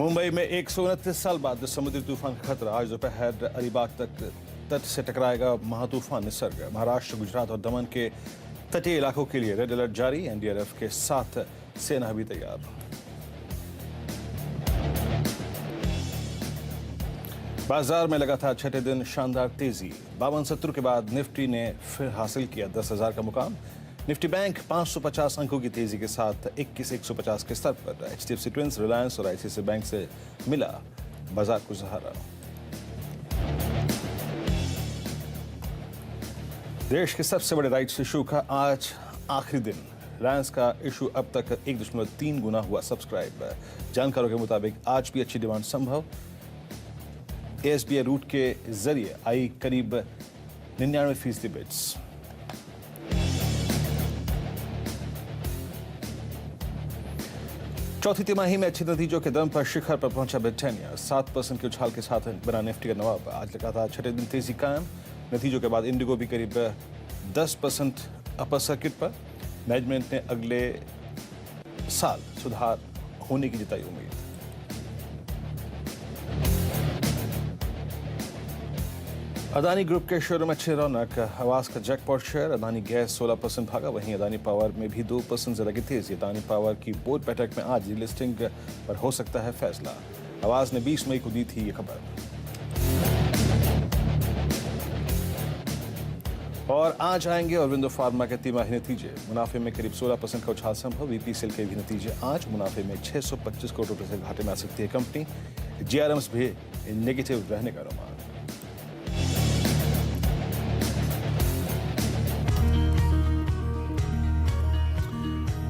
मुंबई में 129 साल बाद समुद्री तूफान का खतरा। आज दोपहर अलीबाग तक तट से टकराएगा महातूफान निसर्ग। महाराष्ट्र, गुजरात और दमन के तटीय इलाकों के लिए रेड अलर्ट जारी। एनडीआरएफ के साथ सेना भी तैयार। बाजार में लगातार छठे दिन शानदार तेजी। 52 के बाद निफ्टी ने फिर हासिल किया 10,000 का मुकाम। निफ्टी बैंक 550 अंकों की तेजी के साथ 21,150 के स्तर पर। एचडीएफसी ट्विंस, रिलायंस और आईसीआईसीआई बैंक से मिला बाजार को सहारा। देश के सबसे बड़े राइट्स इशू का आज आखिरी दिन। रिलायंस का इशू अब तक 1.3 गुना हुआ सब्सक्राइब। जानकारों के मुताबिक आज भी अच्छी डिमांड संभव। एसबीआई रूट के जरिए आई करीब 99% बिड्स। चौथी तिमाही में अच्छे नतीजों के दम पर शिखर पर पहुंचा ब्रिटानिया। 7% के उछाल के साथ बना निफ्टी का नवाब। आज लगातार छठे दिन तेजी कायम। नतीजों के बाद इंडिगो भी करीब 10% अपर सर्किट पर। मैनेजमेंट ने अगले साल सुधार होने की जताई उम्मीद। अदानी ग्रुप के शेयरों में अच्छी रौनक। आवास का जैकपॉट शेयर अदानी गैस 16% भागा। वहीं अदानी पावर में भी 2% ज्यादा की तेजी। अदानी पावर की बोर्ड बैठक में आज लिस्टिंग पर हो सकता है फैसला। आवास ने 20 मई को दी थी ये खबर। और आज आएंगे अरविंदो फार्मा के तिमाही नतीजे। मुनाफे में करीब 16% का उछाल संभव। बीपीसीएल के भी नतीजे आज। मुनाफे में 625 करोड़ रुपए से घाटे में आ सकती है कंपनी। जीआरएम्स भी नेगेटिव रहने का अनुमान।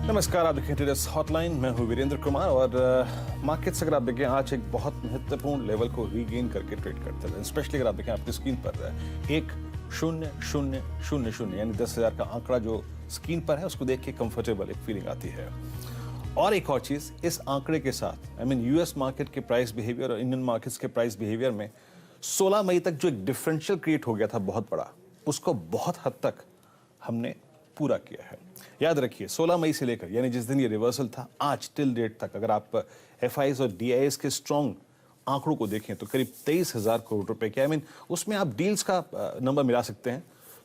नमस्कार, आप देखें ट्रेडर्स हॉटलाइन। मैं हूं वीरेंद्र कुमार और मार्केट्स अगर आप देखें आज एक बहुत महत्वपूर्ण लेवल को रीगेन करके ट्रेड करते हैं। स्पेशली अगर आप देखें आपकी स्क्रीन पर 1,0,0,0,0 यानी 10,000 का आंकड़ा जो स्क्रीन पर है उसको देख के कंफर्टेबल एक फीलिंग आती है। और एक और चीज, इस आंकड़े के साथ यूएस मार्केट के प्राइस बिहेवियर और इंडियन मार्केट्स के प्राइस बिहेवियर में 16 मई तक जो एक डिफरेंशियल क्रिएट हो गया था बहुत बड़ा, उसको बहुत हद तक हमने पूरा किया है। याद रखिए 16 मई से लेकर यानी जिस दिन ये रिवर्सल था आज टिल डेट तक अगर आप एफआईज और डीआईएस के स्ट्रॉन्ग आंकड़ों को देखें तो करीब 23,000 करोड़ रुपए के उसमें आप डील्स का नंबर मिला सकते हैं।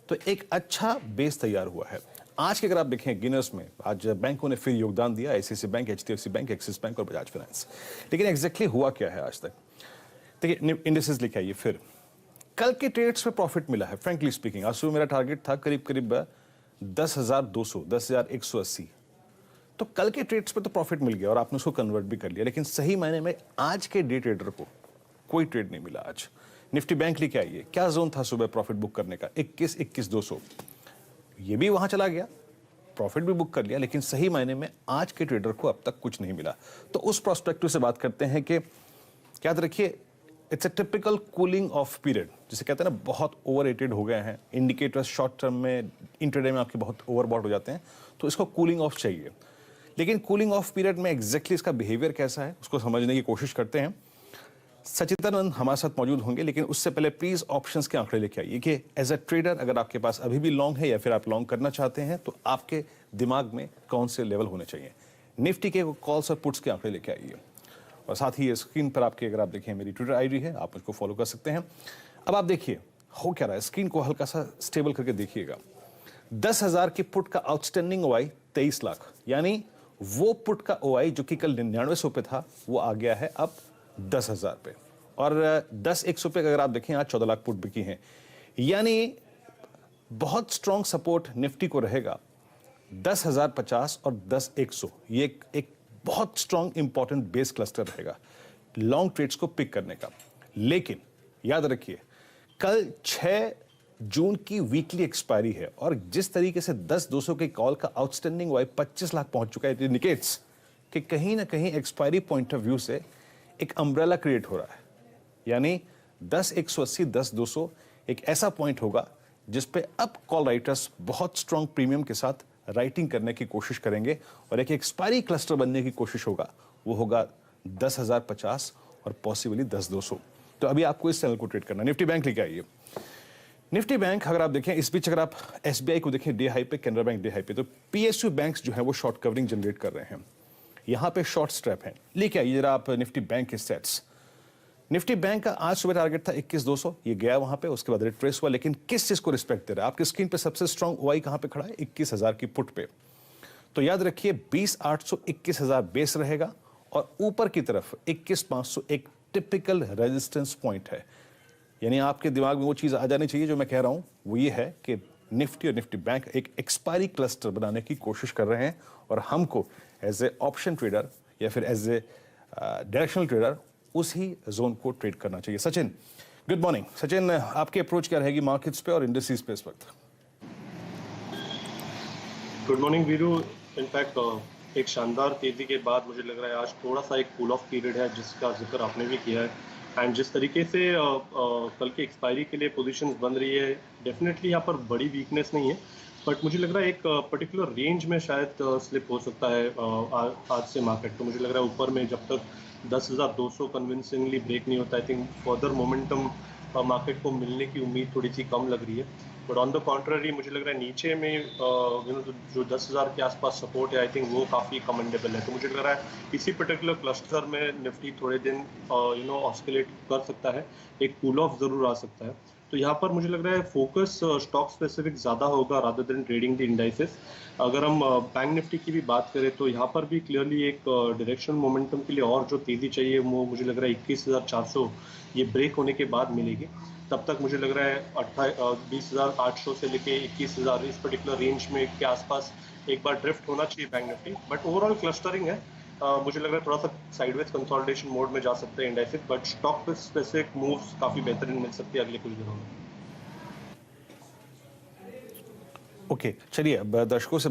तो एक अच्छा बेस तैयार हुआ है। आज के अगर आप देखें गिनर्स में आज बैंकों ने फिर योगदान दिया। ICICI bank, HDFC bank, axis bank और बजाज फाइनेंस। लेकिन एग्जैक्टली हुआ क्या है आज तक? देखिए इंडेक्सेस लेके आइए। फिर कल के ट्रेड्स में प्रॉफिट मिला है। फ्रेंकली स्पीकिंग आज सुबह मेरा टारगेट था करीब 10,200, 10,180। तो कल के ट्रेड्स पे तो प्रॉफिट मिल गया और आपने उसको कन्वर्ट भी कर लिया। लेकिन सही मायने में आज के डे ट्रेडर को कोई ट्रेड नहीं मिला। आज निफ्टी बैंक लेके आइए, क्या जोन था सुबह प्रॉफिट बुक करने का? 21,200। ये भी वहां चला गया, प्रॉफिट भी बुक कर लिया, लेकिन सही मायने में आज के ट्रेडर को अब तक कुछ नहीं मिला। तो उस प्रोस्पेक्टिव से बात करते हैं कि याद रखिए it's a typical cooling of period, जिसे कहते हैं ना बहुत ओवररेटेड हो गए हैं इंडिकेटर्स। शॉर्ट टर्म में इंट्राडे में आपके बहुत ओवरबॉट हो जाते हैं, तो इसको कूलिंग ऑफ चाहिए। लेकिन कूलिंग ऑफ पीरियड में एग्जैक्टली इसका बिहेवियर कैसा है उसको समझने की कोशिश करते हैं। सचिदानंद हमारे साथ मौजूद होंगे, लेकिन उससे पहले प्लीज ऑप्शंस के आंकड़े लेके आइए कि एज अ ट्रेडर अगर आपके पास अभी भी लॉन्ग है या फिर आप लॉन्ग करना चाहते हैं तो आपके दिमाग में कौन से लेवल होने चाहिए। निफ्टी के कॉल्स और पुट्स के आंकड़े लेके आइए। और साथ ही स्क्रीन पर आपके अगर आप देखें मेरी ट्विटर आईडी है, आप मुझको फॉलो कर सकते हैं। अब आप देखिए हो क्या रहा है, स्क्रीन को हल्का सा स्टेबल करके देखिएगा। 10,000 की पुट का आउटस्टैंडिंग ओआई 23 लाख, यानी वो पुट का ओआई जो कि कल 9900 पे था वो आ गया है अब 10,000 पे। और 10,100 पे अगर आप देखें आज 14 लाख पुट बिकी हैं, यानी बहुत स्ट्रॉन्ग सपोर्ट निफ्टी को रहेगा 10,050 और 10,100। ये एक बहुत स्ट्रॉन्ग इंपॉर्टेंट बेस क्लस्टर रहेगा लॉन्ग ट्रेड्स को पिक करने का। लेकिन याद रखिए कल 6 जून की वीकली एक्सपायरी है और जिस तरीके से 10,200 के कॉल का आउटस्टैंडिंग वाई 25 लाख पहुंच चुका है, इट इंडिकेट्स कि कहीं ना कहीं एक्सपायरी पॉइंट ऑफ व्यू से एक अम्ब्रेला क्रिएट हो रहा है। यानी 10,180, 10,200 एक ऐसा पॉइंट होगा जिसपे अब कॉल राइटर्स बहुत स्ट्रॉन्ग प्रीमियम के साथ राइटिंग करने की कोशिश करेंगे और एक एक्सपायरी क्लस्टर बनने की कोशिश होगा, वो होगा 10,050 और पॉसिबली 10,200। तो अभी आपको इस चैनल को ट्रेड करना। निफ्टी बैंक लेके आइए। निफ्टी बैंक अगर आप देखें इस बीच अगर आप एसबीआई को देखें डे हाई पे, कैनरा बैंक डे हाई पे, तो पीएसयू बैंक्स जो है वो शॉर्ट कवरिंग जनरेट कर रहे हैं। यहाँ पे शॉर्ट स्ट्रैप है। लेके आइए जरा आप निफ्टी बैंक के सेट्स। निफ्टी बैंक का आज सुबह टारगेट था 21,200, ये गया वहां पे, उसके बाद रिट्रेस हुआ, लेकिन किस चीज को रिस्पेक्ट दे रहा है? आपकी स्क्रीन पे सबसे स्ट्रॉन्ग ओआई कहां पे खड़ा है? 21,000 की पुट पे। तो याद रखिए 20,800 21,000 बेस रहेगा और ऊपर की तरफ 21,500 एक टिपिकल रेजिस्टेंस पॉइंट है। यानी आपके दिमाग में वो चीज आ जानी चाहिए जो मैं कह रहा हूं, वो ये है कि निफ्टी और निफ्टी बैंक एक एक्सपायरी क्लस्टर बनाने की कोशिश कर रहे हैं और हमको एज ए ऑप्शन ट्रेडर या फिर एज ए डायरेक्शनल ट्रेडर उसी जोन को ट्रेड करना चाहिए। Sachin, good morning. सचिन, आपकी अप्रोच क्या रहेगी मार्केट्स पे और इंडस्ट्रीज पे इस वक्त? Good morning Veeru. इनफैक्ट एक शानदार तेजी के बाद मुझे लग रहा है आज थोड़ा सा एक कूल ऑफ पीरियड है जिसका जिक्र आपने भी किया है। एंड जिस तरीके से कल के एक्सपायरी के लिए पोजीशंस बन रही है, डेफिनेटली यहाँ पर बड़ी वीकनेस नहीं है, बट मुझे लग रहा है एक पर्टिकुलर रेंज में शायद स्लिप हो सकता है आज से मार्केट। तो मुझे लग रहा है ऊपर में जब तक 10,200 कन्विंसिंगली ब्रेक नहीं होता, I think further momentum market को मिलने की उम्मीद थोड़ी सी कम लग रही है। बट ऑन द कॉन्ट्ररी मुझे लग रहा है नीचे में जो 10,000 के आसपास सपोर्ट है, आई थिंक वो काफ़ी कमेंडेबल है। तो मुझे लग रहा है इसी पर्टिकुलर क्लस्टर में निफ्टी थोड़े दिन ऑस्किलेट कर सकता है, एक कूल ऑफ ज़रूर आ सकता है। तो यहाँ पर मुझे लग रहा है फोकस स्टॉक स्पेसिफिक ज़्यादा होगा rather than trading the indices. अगर हम बैंक निफ्टी की भी बात करें तो यहाँ पर भी क्लियरली एक डायरेक्शनल मोमेंटम के लिए और जो तेज़ी चाहिए वो मुझे लग रहा है 21,400 ये ब्रेक होने के बाद मिलेगी। तब तक मुझे लग रहा है 20,800 से लेके 21,000 इस पर्टिकुलर रेंज में के आसपास एक बार ड्रिफ्ट होना चाहिए bank Nifty. But overall clustering है, मुझे लग रहा है थोड़ा सा साइडवेज कंसोलिडेशन मोड में जा सकते हैं indices, but stock specific moves काफ़ी बेहतरीन मिल सकती है अगले कुछ दिनों में। ओके, चलिए अब दर्शकों से